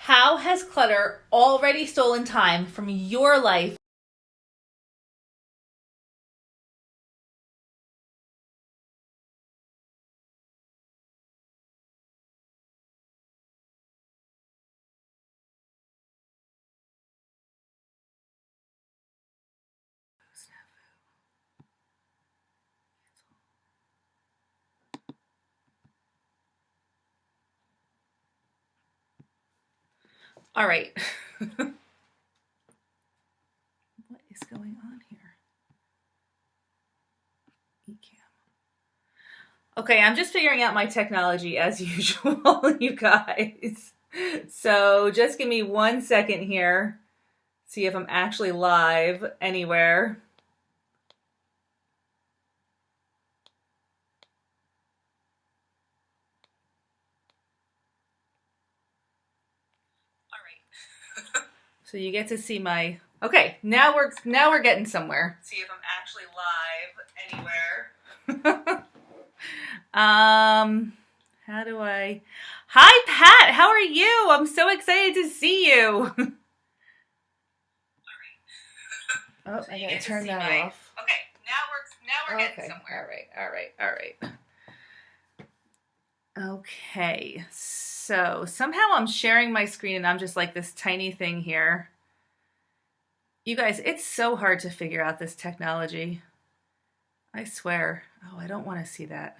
How has clutter already stolen time from your life? All right. What is going on here? Okay, I'm just figuring out my technology as usual, you guys. So just give me 1 second here. See if I'm actually live anywhere. All right. So you get to see my. Okay, now we're getting somewhere. See if I'm actually live anywhere. How do I? Hi, Pat. How are you? I'm so excited to see you. Oh, I gotta turn that off. Okay, now we're getting somewhere. All right. Okay, so somehow I'm sharing my screen and I'm just like this tiny thing here. You guys, it's so hard to figure out this technology. I swear. Oh, I don't want to see that.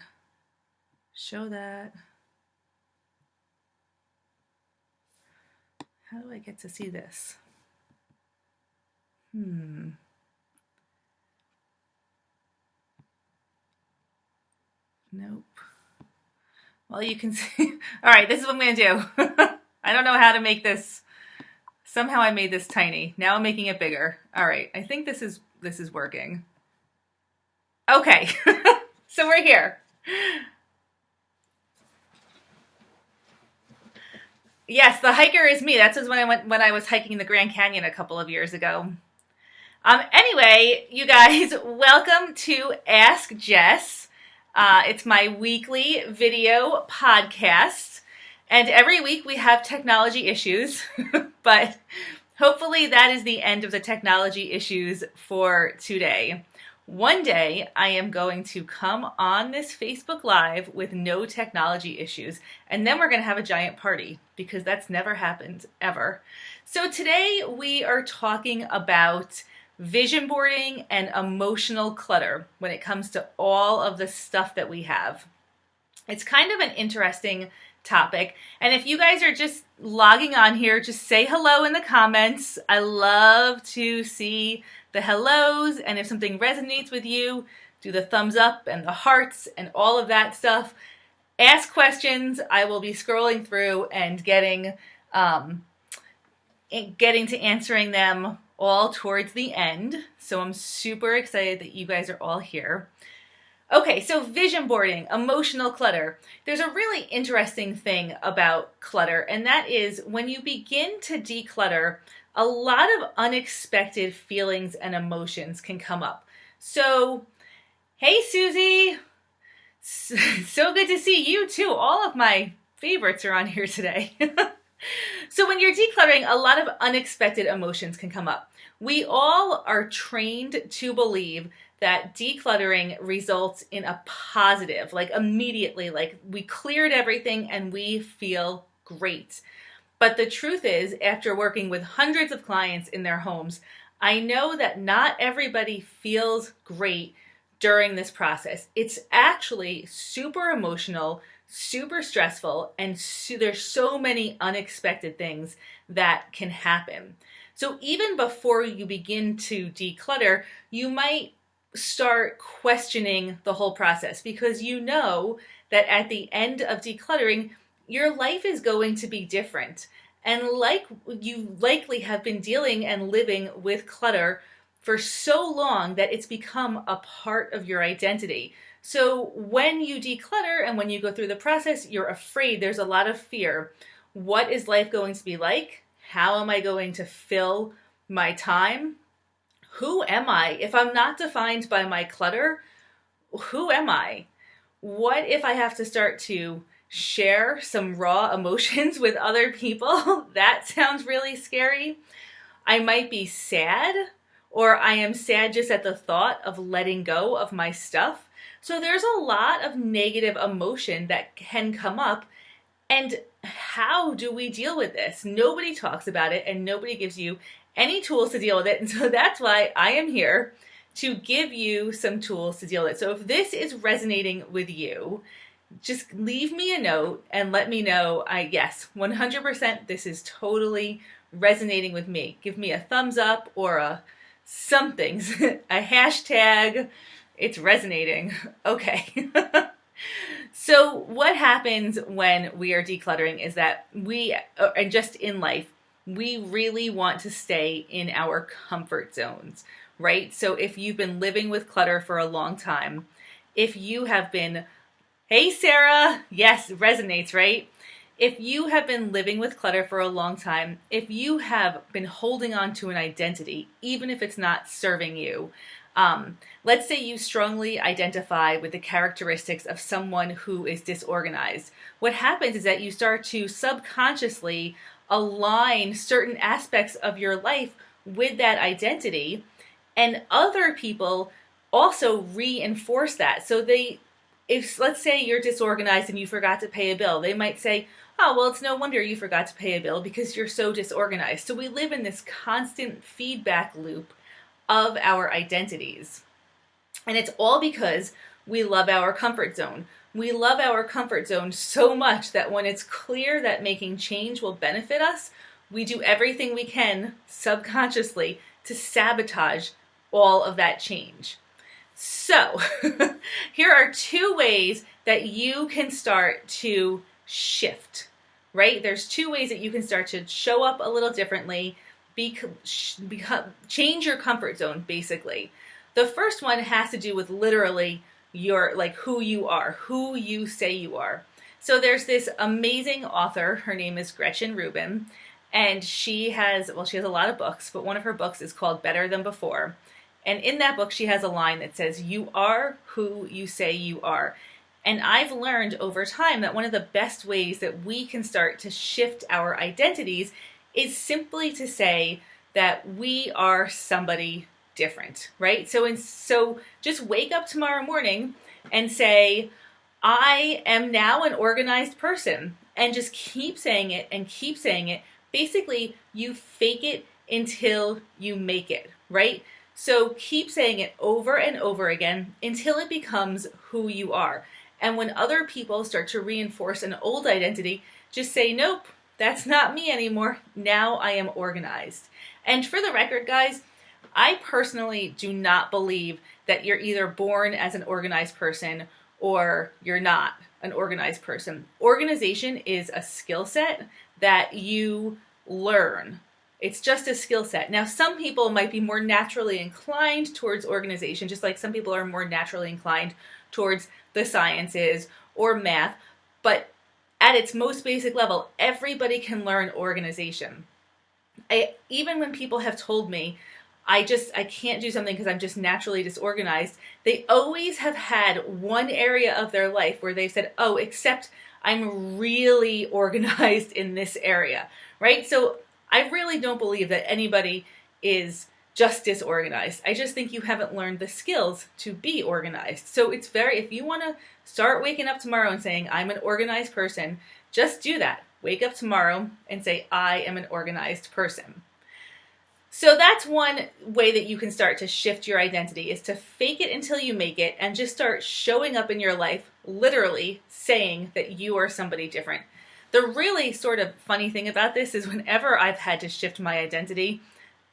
Show that. How do I get to see this? Nope. Well, you can see. All right, this is what I'm going to do. I don't know how to make this. Somehow I made this tiny. Now I'm making it bigger. All right, I think this is working. Okay, so we're here. Yes, the hiker is me. That's when I was hiking the Grand Canyon a couple of years ago. Anyway, you guys, welcome to Ask Jess. It's my weekly video podcast. And every week we have technology issues, but hopefully that is the end of the technology issues for today. One day I am going to come on this Facebook Live with no technology issues, and then we're going to have a giant party because that's never happened ever. So today we are talking about vision boarding and emotional clutter when it comes to all of the stuff that we have. It's kind of an interesting topic. And if you guys are just logging on here, just say hello in the comments. I love to see the hellos. And if something resonates with you, do the thumbs up and the hearts and all of that stuff. Ask questions. I will be scrolling through and getting to answering them all towards the end. So I'm super excited that you guys are all here. Okay, so vision boarding, emotional clutter. There's a really interesting thing about clutter, and that is when you begin to declutter, a lot of unexpected feelings and emotions can come up. So, hey Susie, so good to see you too. All of my favorites are on here today. So when you're decluttering, a lot of unexpected emotions can come up. We all are trained to believe that decluttering results in a positive, like immediately, like we cleared everything and we feel great. But the truth is, after working with hundreds of clients in their homes, I know that not everybody feels great during this process. It's actually super emotional, super stressful, and there's so many unexpected things that can happen. So even before you begin to declutter, you might start questioning the whole process because you know that at the end of decluttering, your life is going to be different. And like you likely have been dealing and living with clutter for so long that it's become a part of your identity. So when you declutter and when you go through the process, you're afraid. There's a lot of fear. What is life going to be like? How am I going to fill my time? Who am I? If I'm not defined by my clutter, who am I? What if I have to start to share some raw emotions with other people. That sounds really scary. I might be sad, or I am sad just at the thought of letting go of my stuff. So there's a lot of negative emotion that can come up. And how do we deal with this? Nobody talks about it and nobody gives you any tools to deal with it. And so that's why I am here to give you some tools to deal with it. So if this is resonating with you, just leave me a note and let me know. Yes, 100% this is totally resonating with me. Give me a thumbs up or a something, a hashtag. It's resonating. Okay. So what happens when we are decluttering is that and just in life, we really want to stay in our comfort zones, right? So if you've been living with clutter for a long time, if you have been, hey Sarah, yes, it resonates, right? If you have been living with clutter for a long time, if you have been holding on to an identity, even if it's not serving you, let's say you strongly identify with the characteristics of someone who is disorganized. What happens is that you start to subconsciously align certain aspects of your life with that identity, and other people also reinforce that. So if let's say you're disorganized and you forgot to pay a bill, they might say, oh, well, it's no wonder you forgot to pay a bill because you're so disorganized. So we live in this constant feedback loop of our identities. And it's all because we love our comfort zone. We love our comfort zone so much that when it's clear that making change will benefit us, we do everything we can subconsciously to sabotage all of that change. So, here are 2 ways that you can start to shift, right? There's 2 ways that you can start to show up a little differently, change your comfort zone, basically. The first one has to do with literally who you are, who you say you are. So there's this amazing author, her name is Gretchen Rubin, and she has a lot of books, but one of her books is called Better Than Before. And in that book, she has a line that says, you are who you say you are. And I've learned over time that one of the best ways that we can start to shift our identities is simply to say that we are somebody different, right? So just wake up tomorrow morning and say, I am now an organized person, and just keep saying it and keep saying it. Basically, you fake it until you make it, right? So keep saying it over and over again until it becomes who you are. And when other people start to reinforce an old identity, just say, nope, that's not me anymore. Now I am organized. And for the record, guys, I personally do not believe that you're either born as an organized person or you're not an organized person. Organization is a skill set that you learn. It's just a skill set. Now, some people might be more naturally inclined towards organization, just like some people are more naturally inclined towards the sciences or math. But at its most basic level, everybody can learn organization. Even when people have told me, I can't do something because I'm just naturally disorganized, they always have had one area of their life where they've said, oh, except I'm really organized in this area, right? So I really don't believe that anybody is just disorganized. I just think you haven't learned the skills to be organized. So if you want to start waking up tomorrow and saying, I'm an organized person, just do that. Wake up tomorrow and say, I am an organized person. So that's one way that you can start to shift your identity, is to fake it until you make it and just start showing up in your life, literally saying that you are somebody different. The really sort of funny thing about this is whenever I've had to shift my identity,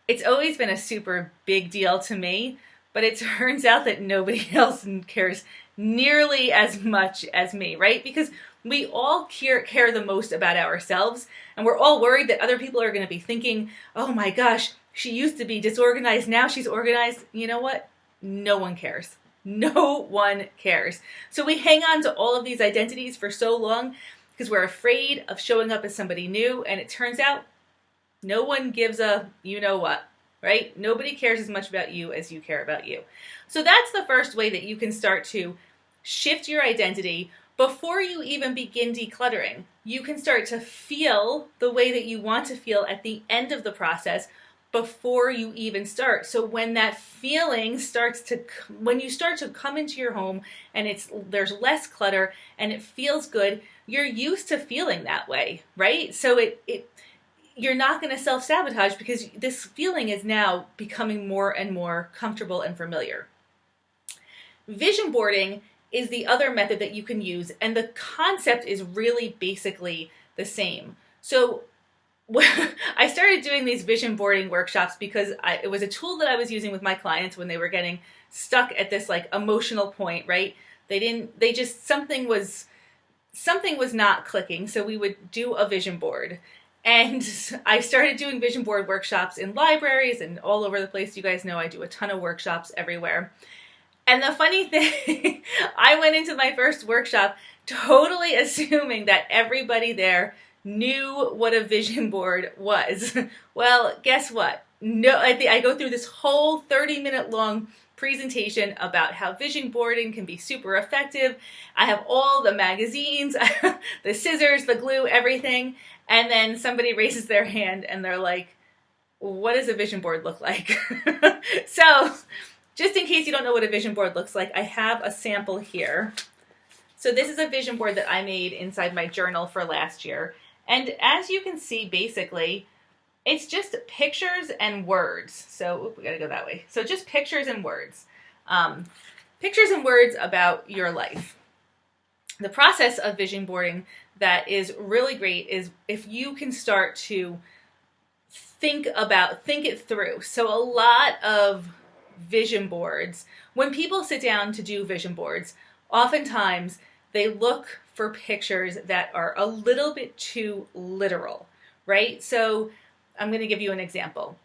it's always been a super big deal to me, but it turns out that nobody else cares nearly as much as me, right? Because we all care the most about ourselves, and we're all worried that other people are going to be thinking, oh my gosh, she used to be disorganized, now she's organized. You know what? No one cares. No one cares. So we hang on to all of these identities for so long because we're afraid of showing up as somebody new, and it turns out no one gives a you know what, right? Nobody cares as much about you as you care about you. So that's the first way that you can start to shift your identity before you even begin decluttering, you can start to feel the way that you want to feel at the end of the process before you even start. So when that feeling when you start to come into your home and there's less clutter and it feels good, you're used to feeling that way, right? So you're not going to self-sabotage because this feeling is now becoming more and more comfortable and familiar. Vision boarding is the other method that you can use, and the concept is really basically the same. So I started doing these vision boarding workshops because it was a tool that I was using with my clients when they were getting stuck at this like emotional point, right? Something was not clicking, so we would do a vision board. And I started doing vision board workshops in libraries and all over the place. You guys know I do a ton of workshops everywhere. And the funny thing, I went into my first workshop totally assuming that everybody there knew what a vision board was. Well, guess what? No, I go through this whole 30-minute long presentation about how vision boarding can be super effective. I have all the magazines, the scissors, the glue, everything. And then somebody raises their hand and they're like, what does a vision board look like? So just in case you don't know what a vision board looks like, I have a sample here. So this is a vision board that I made inside my journal for last year. And as you can see, basically, it's just pictures and words. So we gotta go that way. So just pictures and words. Pictures and words about your life. The process of vision boarding that is really great is if you can start to think it through. So a lot of vision boards, when people sit down to do vision boards, oftentimes they look for pictures that are a little bit too literal, right? So I'm going to give you an example.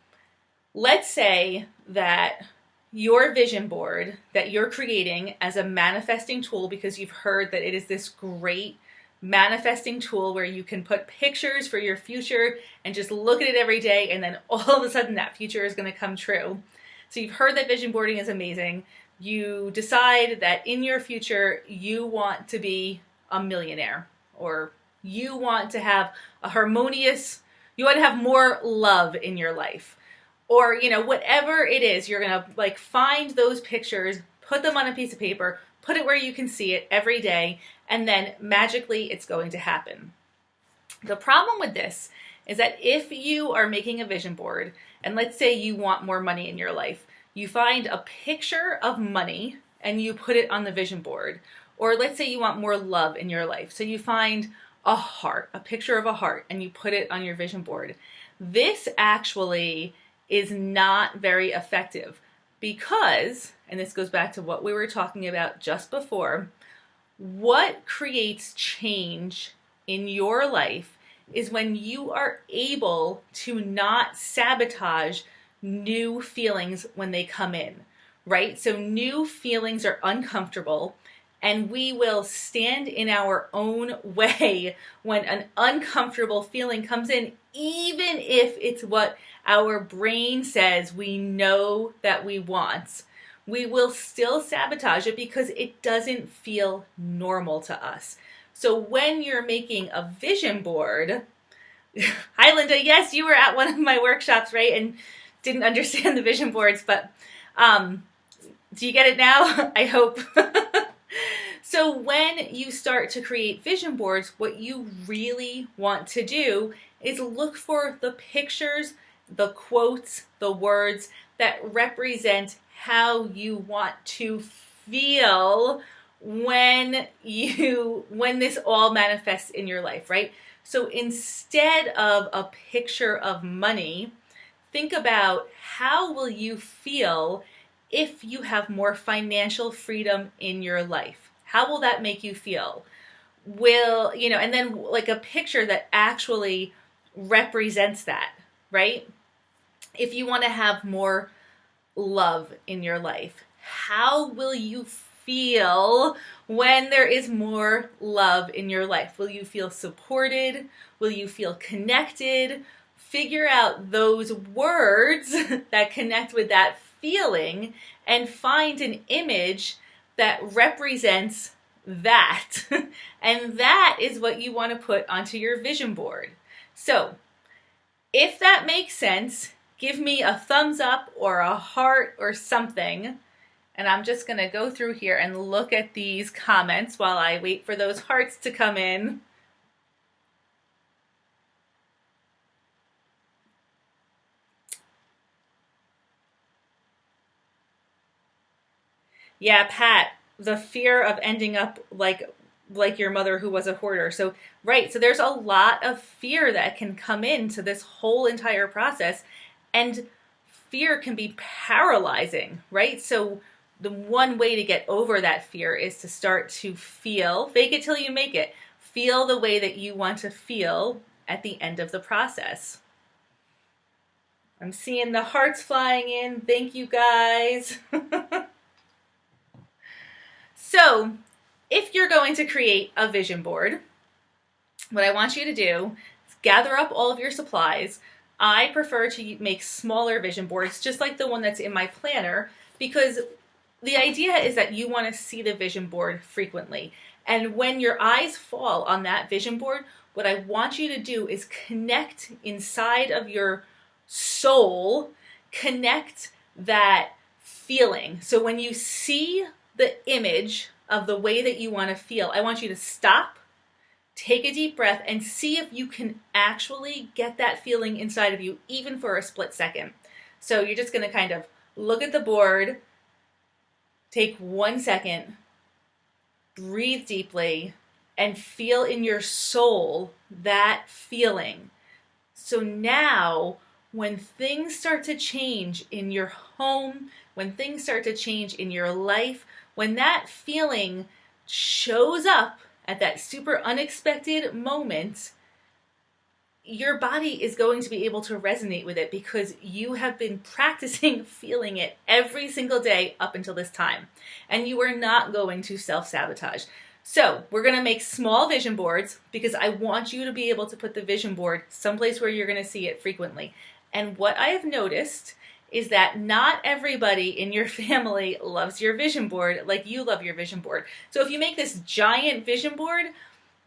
Let's say that your vision board that you're creating as a manifesting tool, because you've heard that it is this great manifesting tool where you can put pictures for your future and just look at it every day, and then all of a sudden that future is going to come true. So you've heard that vision boarding is amazing. You decide that in your future you want to be a millionaire, or you want to have you want to have more love in your life, or whatever it is. You're gonna find those pictures, put them on a piece of paper, put it where you can see it every day, and then magically it's going to happen. The problem with this is that if you are making a vision board, and let's say you want more money in your life, you find a picture of money and you put it on the vision board. Or let's say you want more love in your life, so you find a picture of a heart, and you put it on your vision board. This actually is not very effective because, and this goes back to what we were talking about just before, what creates change in your life is when you are able to not sabotage new feelings when they come in, right? So new feelings are uncomfortable, and we will stand in our own way when an uncomfortable feeling comes in, even if it's what our brain says we know that we want. We will still sabotage it because it doesn't feel normal to us. So when you're making a vision board, hi Linda, yes, you were at one of my workshops, right? And didn't understand the vision boards, but do you get it now? I hope. So when you start to create vision boards, what you really want to do is look for the pictures, the quotes, the words that represent how you want to feel when this all manifests in your life, right? So instead of a picture of money, think about how will you feel if you have more financial freedom in your life. How will that make you feel? And then a picture that actually represents that, right? If you want to have more love in your life, how will you feel when there is more love in your life? Will you feel supported? Will you feel connected? Figure out those words that connect with that feeling and find an image that represents that. And that is what you want to put onto your vision board. So if that makes sense, give me a thumbs up or a heart or something. And I'm just going to go through here and look at these comments while I wait for those hearts to come in. Yeah, Pat, the fear of ending up like your mother who was a hoarder. So, right, so there's a lot of fear that can come into this whole entire process, and fear can be paralyzing, right? So the one way to get over that fear is to start to feel, fake it till you make it. Feel the way that you want to feel at the end of the process. I'm seeing the hearts flying in. Thank you guys. So, if you're going to create a vision board, what I want you to do is gather up all of your supplies. I prefer to make smaller vision boards, just like the one that's in my planner, because the idea is that you want to see the vision board frequently. And when your eyes fall on that vision board, what I want you to do is connect inside of your soul, connect that feeling. So when you see the image of the way that you want to feel, I want you to stop, take a deep breath, and see if you can actually get that feeling inside of you, even for a split second. So you're just going to kind of look at the board, take 1 second, breathe deeply, and feel in your soul that feeling. So now, when things start to change in your home, when things start to change in your life, when that feeling shows up at that super unexpected moment, your body is going to be able to resonate with it because you have been practicing feeling it every single day up until this time. And you are not going to self-sabotage. So we're going to make small vision boards because I want you to be able to put the vision board someplace where you're going to see it frequently. And what I have noticed is that not everybody in your family loves your vision board like you love your vision board. So if you make this giant vision board,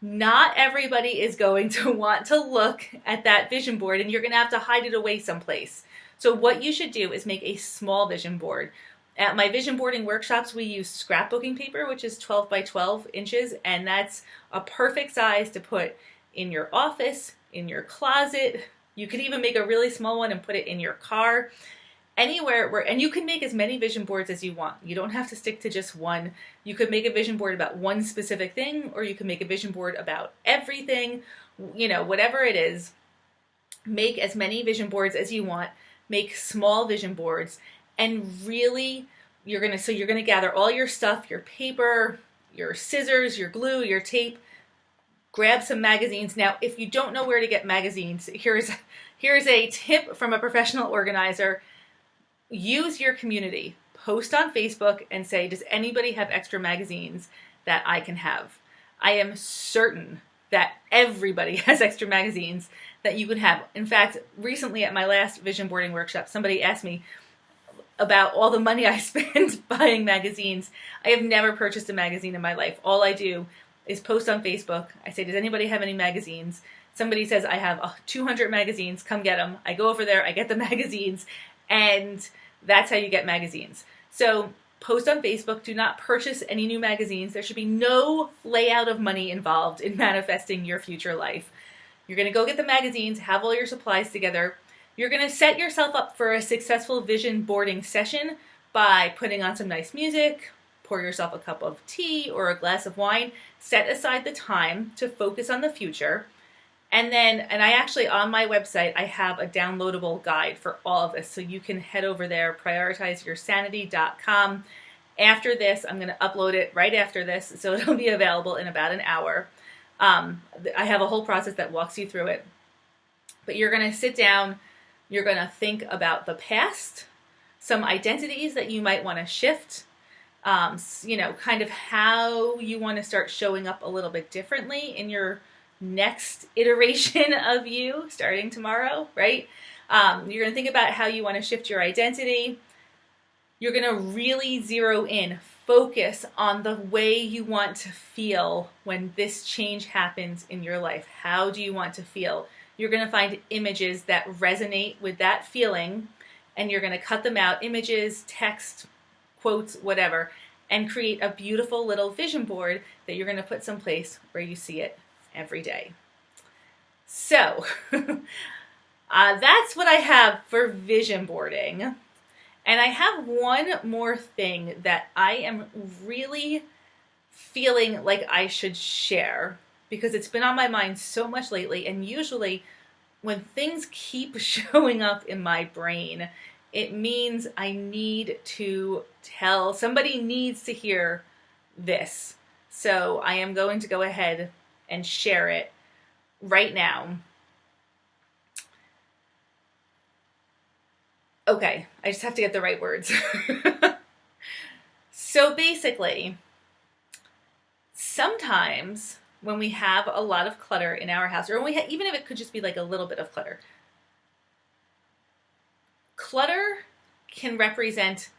not everybody is going to want to look at that vision board, and you're going to have to hide it away someplace. So what you should do is make a small vision board. At my vision boarding workshops, we use scrapbooking paper, which is 12 by 12 inches, and that's a perfect size to put in your office, in your closet. You could even make a really small one and put it in your car. Anywhere where, and you can make as many vision boards as you want. You don't have to stick to just one. You could make a vision board about one specific thing, or you can make a vision board about everything, whatever it is. Make as many vision boards as you want. Make small vision boards, and really, you're gonna gather all your stuff, your paper, your scissors, your glue, your tape. Grab some magazines. Now, if you don't know where to get magazines, here's a tip from a professional organizer. Use your community. Post on Facebook and say, does anybody have extra magazines that I can have? I am certain that everybody has extra magazines that you can have. In fact, recently at my last vision boarding workshop, somebody asked me about all the money I spend buying magazines. I have never purchased a magazine in my life. All I do is post on Facebook. I say, does anybody have any magazines? Somebody says, I have 200 magazines. Come get them. I go over there. I get the magazines. And that's how you get magazines. So post on Facebook. Do not purchase any new magazines. There should be no layout of money involved in manifesting your future life. You're going to go get the magazines, have all your supplies together. You're going to set yourself up for a successful vision boarding session by putting on some nice music, pour yourself a cup of tea or a glass of wine, set aside the time to focus on the future. And I actually, on my website, I have a downloadable guide for all of this. So you can head over there, prioritizeyoursanity.com. After this, I'm going to upload it right after this, so it'll be available in about an hour. I have a whole process that walks you through it. But you're going to sit down, you're going to think about the past, some identities that you might want to shift, kind of how you want to start showing up a little bit differently in your next iteration of you starting tomorrow, right? You're going to think about how you want to shift your identity. You're going to really zero in. focus on the way you want to feel when this change happens in your life. How do you want to feel? You're going to find images that resonate with that feeling, and you're going to cut them out, images, text, quotes, whatever, and create a beautiful little vision board that you're going to put someplace where you see it every day. So that's what I have for vision boarding. And I have one more thing that I am really feeling like I should share because it's been on my mind so much lately. And usually when things keep showing up in my brain, it means I need to tell, somebody needs to hear this. So I am going to go ahead and share it right now. Okay, I just have to get the right words. So basically, sometimes when we have a lot of clutter in our house, or when we even if it could just be like a little bit of clutter, clutter can represent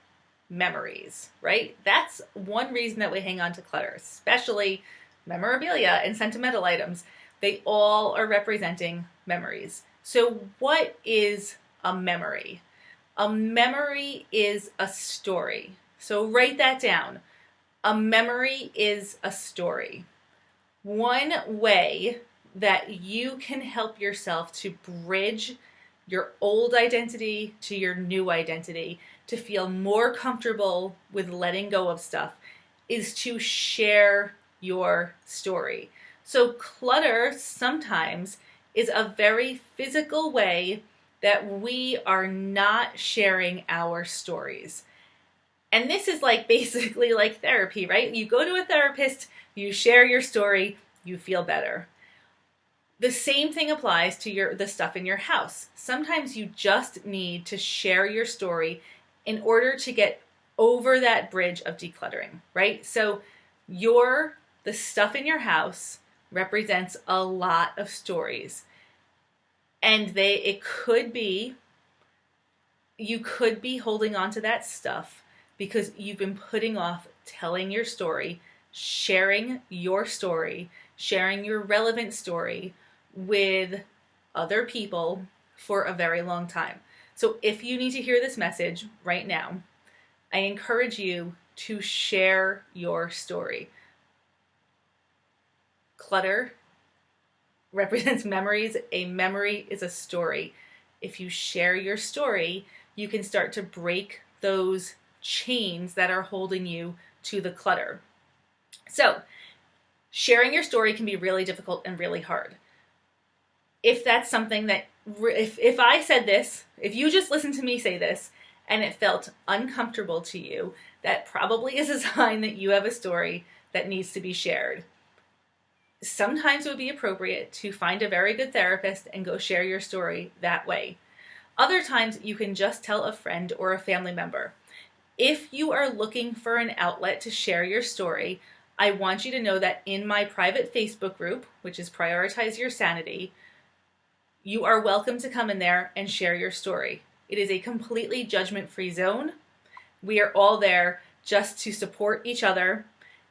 memories, right? That's one reason that we hang on to clutter, especially memorabilia and sentimental items. They all are representing memories. So what is a memory? A memory is a story. So write that down. A memory is a story. One way that you can help yourself to bridge your old identity to your new identity, to feel more comfortable with letting go of stuff, is to share your story. So clutter sometimes is a very physical way that we are not sharing our stories. And this is like basically like therapy, right? You go to a therapist, you share your story, you feel better. The same thing applies to the stuff in your house. Sometimes you just need to share your story in order to get over that bridge of decluttering, right? So the stuff in your house represents a lot of stories. And you could be holding on to that stuff because you've been putting off telling your story, sharing your story, sharing your relevant story with other people for a very long time. So if you need to hear this message right now, I encourage you to share your story. Clutter represents memories. A memory is a story. If you share your story, you can start to break those chains that are holding you to the clutter. So, sharing your story can be really difficult and really hard. If that's something that, if I said this, if you just listened to me say this, and it felt uncomfortable to you, that probably is a sign that you have a story that needs to be shared. Sometimes it would be appropriate to find a very good therapist and go share your story that way. Other times you can just tell a friend or a family member. If you are looking for an outlet to share your story, I want you to know that in my private Facebook group, which is Prioritize Your Sanity, you are welcome to come in there and share your story. It is a completely judgment-free zone. We are all there just to support each other.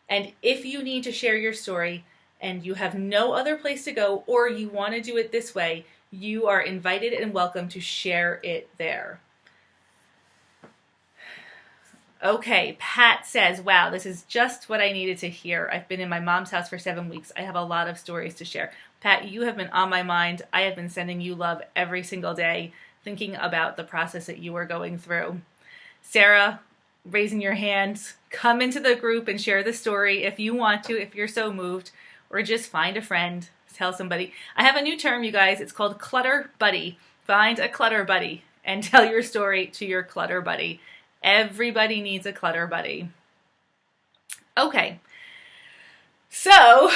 And if you need to share your story and you have no other place to go, or you want to do it this way, you are invited and welcome to share it there. Okay, Pat says, wow, this is just what I needed to hear. I've been in my mom's house for 7 weeks. I have a lot of stories to share. Pat, you have been on my mind. I have been sending you love every single day, thinking about the process that you are going through. Sarah, raising your hand, come into the group and share the story if you want to, if you're so moved, or just find a friend, tell somebody. I have a new term, you guys. It's called Clutter Buddy. Find a clutter buddy and tell your story to your clutter buddy. Everybody needs a clutter buddy. Okay, so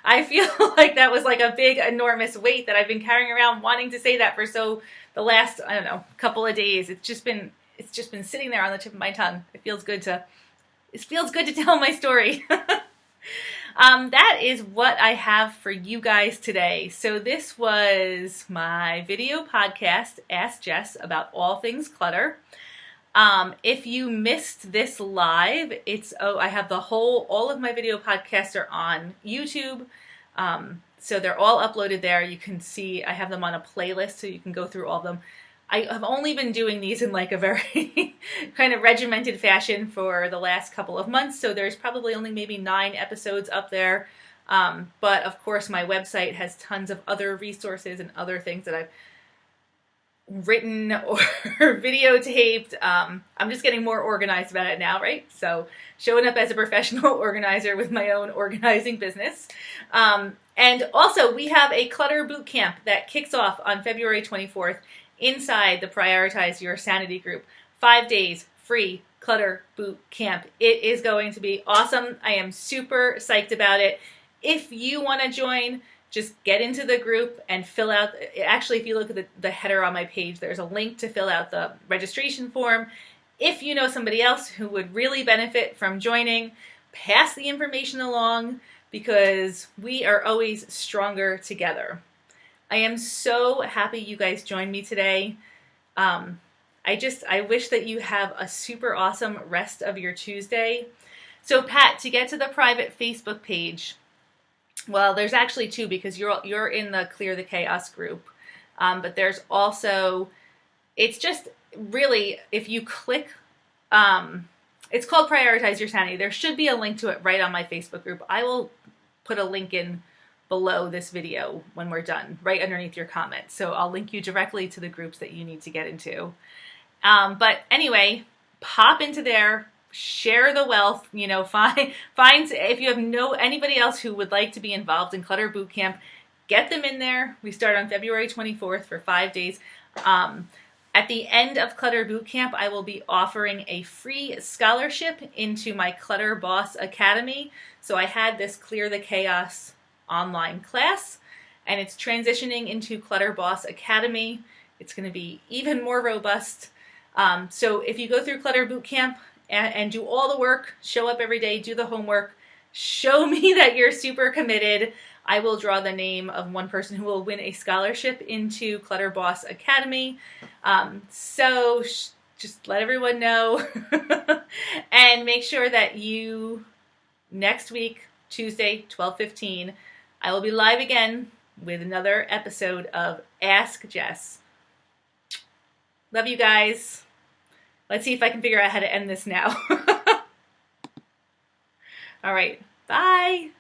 I feel like that was like a big, enormous weight that I've been carrying around, wanting to say that for the last, I don't know, couple of days. It's just been sitting there on the tip of my tongue. It feels good to tell my story. That is what I have for you guys today. So this was my video podcast, Ask Jess, about all things clutter. If you missed this live, I have all of my video podcasts are on YouTube. So they're all uploaded there. You can see I have them on a playlist so you can go through all of them. I have only been doing these in like a very kind of regimented fashion for the last couple of months. So there's probably only maybe 9 episodes up there. But of course my website has tons of other resources and other things that I've written or videotaped. I'm just getting more organized about it now, right? So showing up as a professional organizer with my own organizing business. And also we have a Clutter boot camp that kicks off on February 24th inside the Prioritize Your Sanity group. 5 days free Clutter boot camp. It is going to be awesome. I am super psyched about it. If you want to join, just get into the group and fill out, actually if you look at the header on my page, there's a link to fill out the registration form. If you know somebody else who would really benefit from joining, pass the information along because we are always stronger together. I am so happy you guys joined me today. I wish that you have a super awesome rest of your Tuesday. So Pat, to get to the private Facebook page, well, there's actually 2 because you're in the Clear the Chaos group. But there's also, it's just really, if you click, it's called Prioritize Your Sanity. There should be a link to it right on my Facebook group. I will put a link in below this video when we're done, right underneath your comments. So I'll link you directly to the groups that you need to get into. But anyway, pop into there. Share the wealth, find if you have anybody else who would like to be involved in Clutter Bootcamp, get them in there. We start on February 24th for 5 days. At the end of Clutter Bootcamp, I will be offering a free scholarship into my Clutter Boss Academy. So I had this Clear the Chaos online class, and it's transitioning into Clutter Boss Academy. It's going to be even more robust. So if you go through Clutter Bootcamp, and do all the work, show up every day, do the homework, show me that you're super committed, I will draw the name of one person who will win a scholarship into Clutter Boss Academy. So just let everyone know and make sure that next week, Tuesday, 12:15, I will be live again with another episode of Ask Jess. Love you guys. Let's see if I can figure out how to end this now. All right. Bye.